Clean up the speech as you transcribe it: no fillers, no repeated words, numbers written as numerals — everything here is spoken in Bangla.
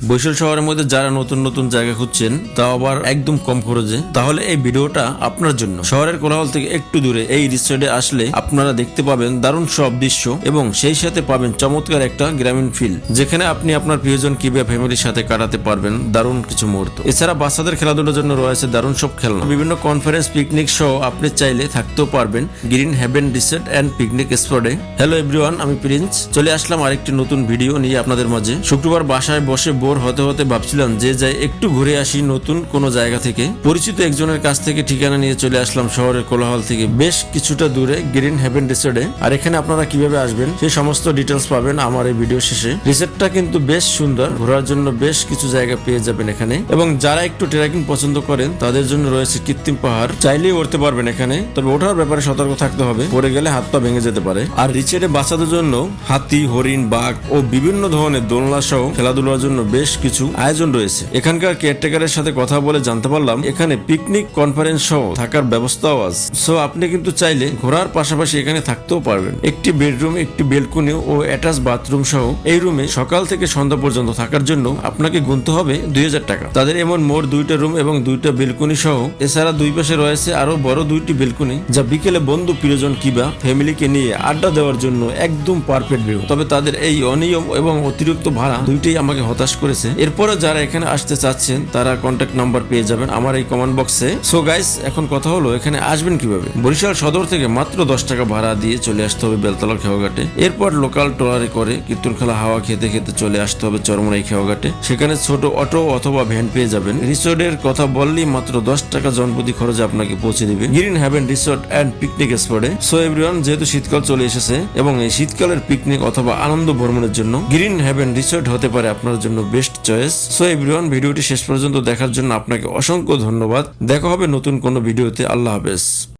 বরিশাল শহরের মধ্যে যারা নতুন নতুন জায়গা খুঁজছেন, তাও আবার একদম কম খরচে, তাহলে এই ভিডিওটা আপনার জন্য। শহরের কোলাহল থেকে একটু দূরে এই রিসোর্টে আসলে আপনারা দেখতে পাবেন দারুণ সব দৃশ্য এবং সেই সাথে পাবেন চমৎকার একটা গ্রামীণ ফিল, যেখানে আপনি আপনার প্রিয়জন কিংবা ফ্যামিলির সাথে কাটাতে পারবেন দারুণ কিছু মুহূর্ত। এছাড়া বাচ্চাদের খেলাধুলার জন্য রয়েছে দারুণ সব খেলনা, বিভিন্ন কনফারেন্স, পিকনিক সহ আপনি চাইলে থাকতেও পারবেন green heaven resort and picnic স্পটে। হ্যালো এভরিওয়ান, আমি প্রিন্স, চলে আসলাম আরেকটি নতুন ভিডিও নিয়ে আপনাদের মাঝে। শুক্রবার বাসায় বসে বোর হতে হতে ভাবছিলাম যে যাই একটু ঘুরে আসি নতুন কোন জায়গা থেকে। পরিচিত একজনের কাছ থেকে ঠিকানা নিয়ে চলে আসলাম শহরের কোলাহল থেকে বেশ কিছুটা দূরে গ্রিন হেভেন রিসোর্টে। আর এখানে আপনারা কিভাবে আসবেন সেই সমস্ত ডিটেলস পাবেন আমার এই ভিডিও শেষে। রিসোর্টটা কিন্তু বেশ সুন্দর, ঘোরার জন্য বেশ কিছু জায়গা পেয়ে যাবেন এখানে, এবং যারা একটু ট্রেকিং পছন্দ করেন তাদের জন্য রয়েছে কৃত্রিম পাহাড়, চাইলেই উঠতে পারবেন এখানে, তবে ওঠার ব্যাপারে সতর্ক থাকতে হবে, পড়ে গেলে হাত পা ভেঙে যেতে পারে। আর রিসোর্টে বাচ্চাদের জন্য হাতি, হরিণ, বাঘ ও বিভিন্ন ধরনের দোলনা সহ খেলাধুলার জন্য বেশ কিছু আয়োজন রয়েছে। এখানকার কেয়ারটেকারের সাথে কথা বলে জানতে পারলাম এখানে পিকনিক, কনফারেন্স সহ থাকার ব্যবস্থাও আছে। সো আপনি কিন্তু চাইলে ঘোরার পাশাপাশি এখানে থাকতেও পারবেন। একটি বেডরুম, একটি বেলকনি ও অ্যাটাচ বাথরুম সহ এই রুমে সকাল থেকে সন্ধ্যা পর্যন্ত থাকার জন্য আপনাকে গুনতে হবে 2000 টাকা। তাদের এমন মোট 2টা রুম এবং 2টা বেলকনি সহ, এছাড়া দুই পাশে রয়েছে আরো বড় 2টি বেলকনি, যা বিকেলে বন্ধু, প্রিয়জন কিংবা ফ্যামিলিকে নিয়ে আড্ডা দেওয়ার জন্য একদম পারফেক্ট ভিউ। তবে তাদের এই অনিয়ম এবং অতিরিক্ত ভাড়া দুইটাই আমাকে হতাশ করেছে। এরপরে যারা এখানে আসতে চাচ্ছেন তারা কন্ট্যাক্ট নাম্বার পেয়ে যাবেন আমার এই কমেন্ট বক্সে। সো গাইস, এখন কথা হলো এখানে আসবেন কিভাবে। বরিশাল সদর থেকে মাত্র 10 টাকা ভাড়া দিয়ে চলে আসতে হবে বেলতলা খেয়াঘাটে। এরপর লোকাল ট্রলারে করে কীর্তনখোলা হাওয়া খেতে খেতে চলে আসতে হবে চরমরাই খেয়াঘাটে। সেখানে ছোট অটো অথবা ভ্যান পেয়ে যাবেন। রিসোর্টের কথা বললেই মাত্র 10 টাকা জনপ্রতি খরচে আপনাকে পৌঁছে দিবে green heaven resort and picnic স্পটে। সো এভরিওয়ান, যেহেতু শীতকাল চলে এসেছে এবং এই শীতকালের পিকনিক অথবা আনন্দ ভ্রমণের জন্য গ্রিন হেভেন রিসোর্ট হতে পারে আপনার জন্য বেস্ট চয়েস। সো এভরিওয়ান, ভিডিওটি শেষ পর্যন্ত দেখার জন্য আপনাকে অসংখ্য ধন্যবাদ। দেখা হবে নতুন কোনো ভিডিওতে। আল্লাহ হাফেজ।